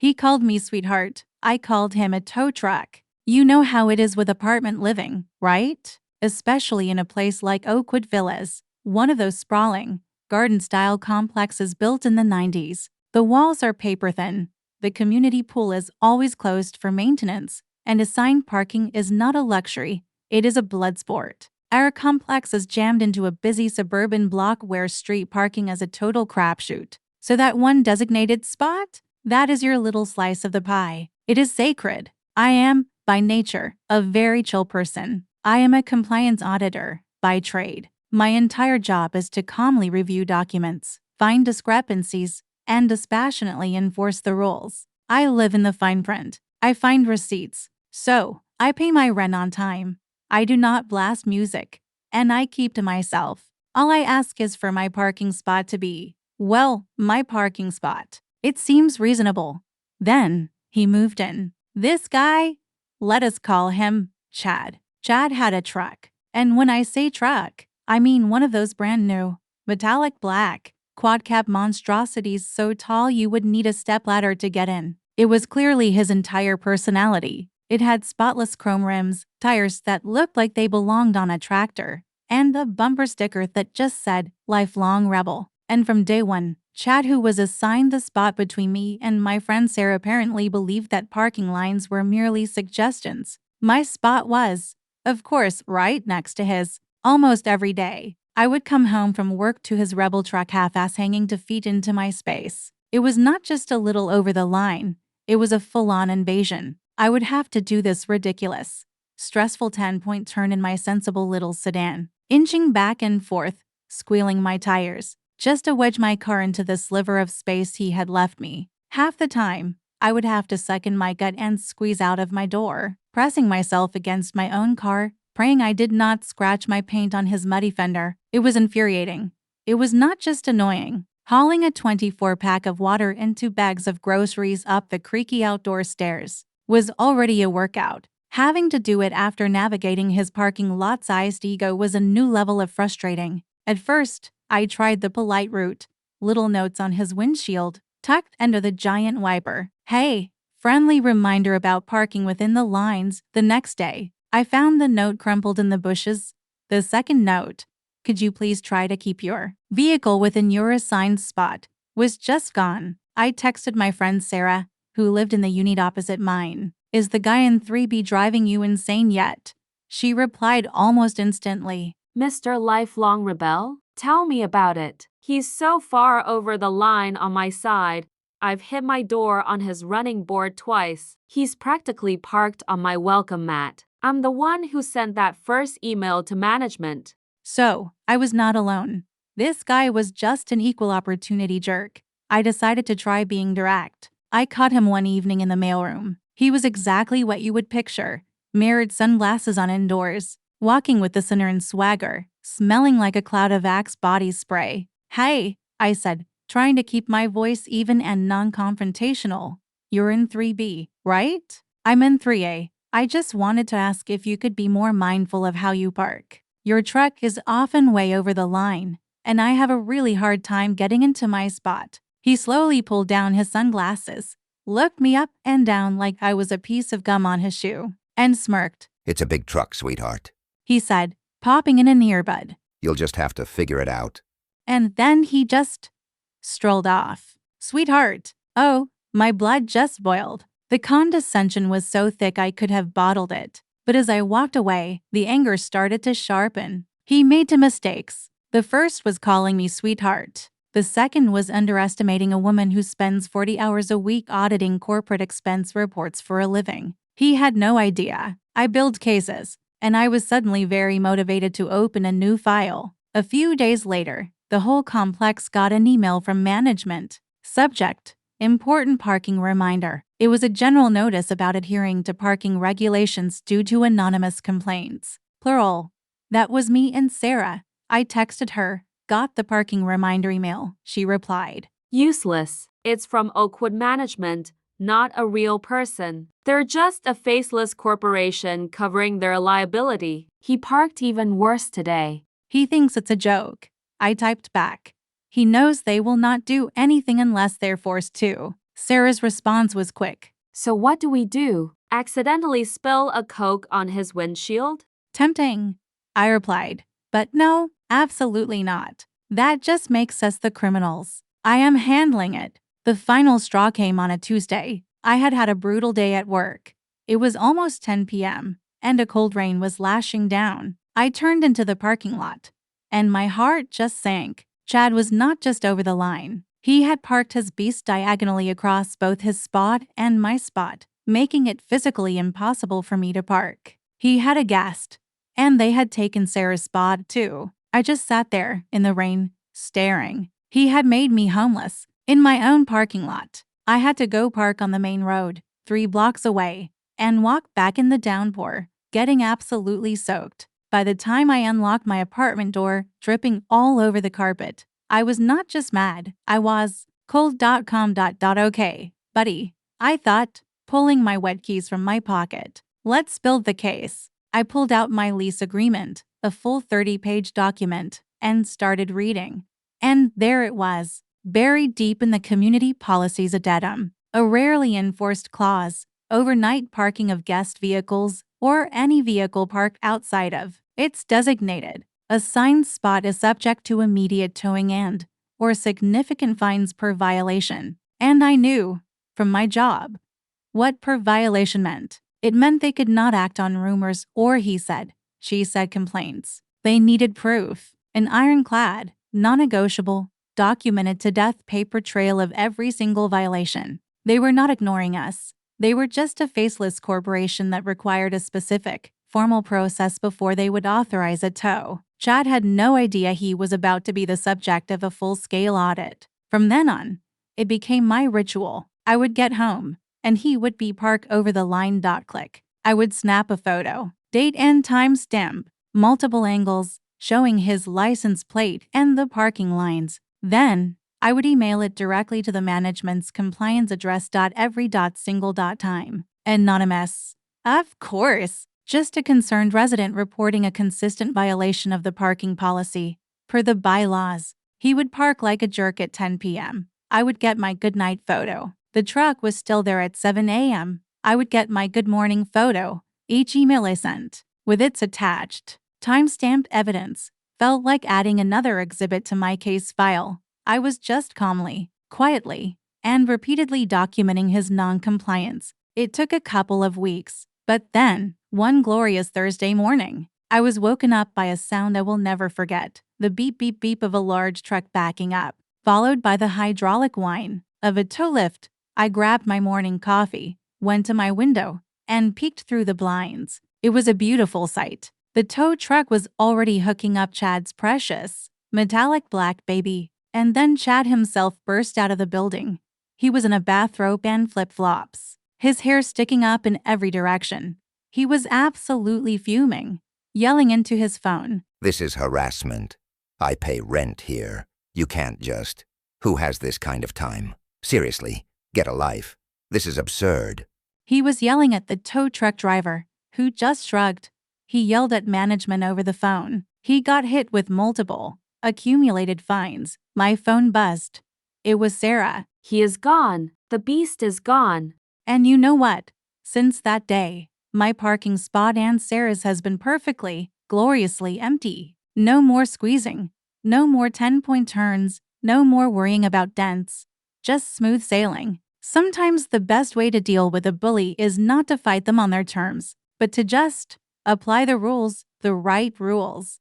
He called me sweetheart. I called him a tow truck. You know how it is with apartment living, right? Especially in a place like Oakwood Villas, one of those sprawling, garden-style complexes built in the 90s. The walls are paper-thin. The community pool is always closed for maintenance, and assigned parking is not a luxury, it is a blood sport. Our complex is jammed into a busy suburban block where street parking is a total crapshoot. So that one designated spot? That is your little slice of the pie. It is sacred. I am, by nature, a very chill person. I am a compliance auditor, by trade. My entire job is to calmly review documents, find discrepancies, and dispassionately enforce the rules. I live in the fine print. I find receipts. So, I pay my rent on time. I do not blast music. And I keep to myself. All I ask is for my parking spot to be, well, my parking spot. It seems reasonable. Then, he moved in. This guy? Let us call him Chad. Chad had a truck. And when I say truck, I mean one of those brand new, metallic black, quad-cab monstrosities so tall you would need a stepladder to get in. It was clearly his entire personality. It had spotless chrome rims, tires that looked like they belonged on a tractor, and a bumper sticker that just said, Lifelong Rebel. And from day one, Chad, who was assigned the spot between me and my friend Sarah, apparently believed that parking lines were merely suggestions. My spot was, of course, right next to his. Almost every day, I would come home from work to his Rebel truck half-ass hanging to feet into my space. It was not just a little over the line, it was a full-on invasion. I would have to do this ridiculous, stressful 10-point turn in my sensible little sedan, inching back and forth, squealing my tires, just to wedge my car into the sliver of space he had left me. Half the time, I would have to suck in my gut and squeeze out of my door, pressing myself against my own car, praying I did not scratch my paint on his muddy fender. It was infuriating. It was not just annoying. Hauling a 24-pack of water and 2 bags of groceries up the creaky outdoor stairs was already a workout. Having to do it after navigating his parking lot-sized ego was a new level of frustrating. At first, I tried the polite route. Little notes on his windshield, tucked under the giant wiper. Hey, friendly reminder about parking within the lines. The next day, I found the note crumpled in the bushes. The second note, could you please try to keep your vehicle within your assigned spot, was just gone. I texted my friend Sarah, who lived in the unit opposite mine. Is the guy in 3B driving you insane yet? She replied almost instantly. Mr. Lifelong Rebel, tell me about it. He's so far over the line on my side. I've hit my door on his running board twice. He's practically parked on my welcome mat. I'm the one who sent that first email to management. So, I was not alone. This guy was just an equal opportunity jerk. I decided to try being direct. I caught him one evening in the mailroom. He was exactly what you would picture. Mirrored sunglasses on indoors, walking with the Sonoran swagger, smelling like a cloud of Axe body spray. Hey, I said, trying to keep my voice even and non-confrontational. You're in 3B, right? I'm in 3A. I just wanted to ask if you could be more mindful of how you park. Your truck is often way over the line, and I have a really hard time getting into my spot. He slowly pulled down his sunglasses, looked me up and down like I was a piece of gum on his shoe, and smirked. It's a big truck, sweetheart, he said, popping in an earbud. You'll just have to figure it out. And then he just strolled off. Sweetheart. Oh, my blood just boiled. The condescension was so thick I could have bottled it. But as I walked away, the anger started to sharpen. He made 2 mistakes. The first was calling me sweetheart. The second was underestimating a woman who spends 40 hours a week auditing corporate expense reports for a living. He had no idea. I build cases, and I was suddenly very motivated to open a new file. A few days later, the whole complex got an email from management. Subject: important parking reminder. It was a general notice about adhering to parking regulations due to anonymous complaints. Plural. That was me and Sarah. I texted her, got the parking reminder email. She replied. Useless. It's from Oakwood Management, not a real person. They're just a faceless corporation covering their liability. He parked even worse today. He thinks it's a joke. I typed back. He knows they will not do anything unless they're forced to. Sarah's response was quick. So what do we do? Accidentally spill a Coke on his windshield? Tempting, I replied. But no, absolutely not. That just makes us the criminals. I am handling it. The final straw came on a Tuesday. I had had a brutal day at work. It was almost 10 p.m., and a cold rain was lashing down. I turned into the parking lot, and my heart just sank. Chad was not just over the line. He had parked his beast diagonally across both his spot and my spot, making it physically impossible for me to park. He had a guest, and they had taken Sarah's spot too. I just sat there in the rain, staring. He had made me homeless in my own parking lot. I had to go park on the main road, 3 blocks away, and walk back in the downpour, getting absolutely soaked. By the time I unlocked my apartment door, dripping all over the carpet, I was not just mad, I was cold.com. Okay, buddy, I thought, pulling my wet keys from my pocket. Let's build the case. I pulled out my lease agreement, a full 30-page document, and started reading. And there it was, buried deep in the community policies addendum, a rarely enforced clause: overnight parking of guest vehicles or any vehicle parked outside of its designated assigned spot is subject to immediate towing and or significant fines per violation. And I knew, from my job, what per violation meant. It meant they could not act on rumors or he said, she said complaints. They needed proof, an ironclad, non-negotiable, documented to death paper trail of every single violation. They were not ignoring us. They were just a faceless corporation that required a specific, formal process before they would authorize a tow. Chad had no idea he was about to be the subject of a full-scale audit. From then on, it became my ritual. I would get home, and he would be park over the line. Click. I would snap a photo, date and time stamp, multiple angles, showing his license plate and the parking lines. Then, I would email it directly to the management's compliance address. Every single time. Anonymous. Of course, just a concerned resident reporting a consistent violation of the parking policy. Per the bylaws, he would park like a jerk at 10 p.m. I would get my goodnight photo. The truck was still there at 7 a.m. I would get my good morning photo. Each email I sent, with its attached, time-stamped evidence, felt like adding another exhibit to my case file. I was just calmly, quietly, and repeatedly documenting his non-compliance. It took a couple of weeks, but then, one glorious Thursday morning, I was woken up by a sound I will never forget: the beep beep beep of a large truck backing up, followed by the hydraulic whine of a tow lift. I grabbed my morning coffee, went to my window, and peeked through the blinds. It was a beautiful sight. The tow truck was already hooking up Chad's precious, metallic black baby. And then Chad himself burst out of the building. He was in a bathrobe and flip-flops, his hair sticking up in every direction. He was absolutely fuming, yelling into his phone. This is harassment. I pay rent here. You can't just. Who has this kind of time? Seriously, get a life. This is absurd. He was yelling at the tow truck driver, who just shrugged. He yelled at management over the phone. He got hit with multiple, accumulated fines. My phone buzzed. It was Sarah. He is gone. The beast is gone. And you know what? Since that day, my parking spot and Sarah's has been perfectly, gloriously empty. No more squeezing. No more 10-point turns. No more worrying about dents. Just smooth sailing. Sometimes the best way to deal with a bully is not to fight them on their terms, but to just apply the rules, the right rules.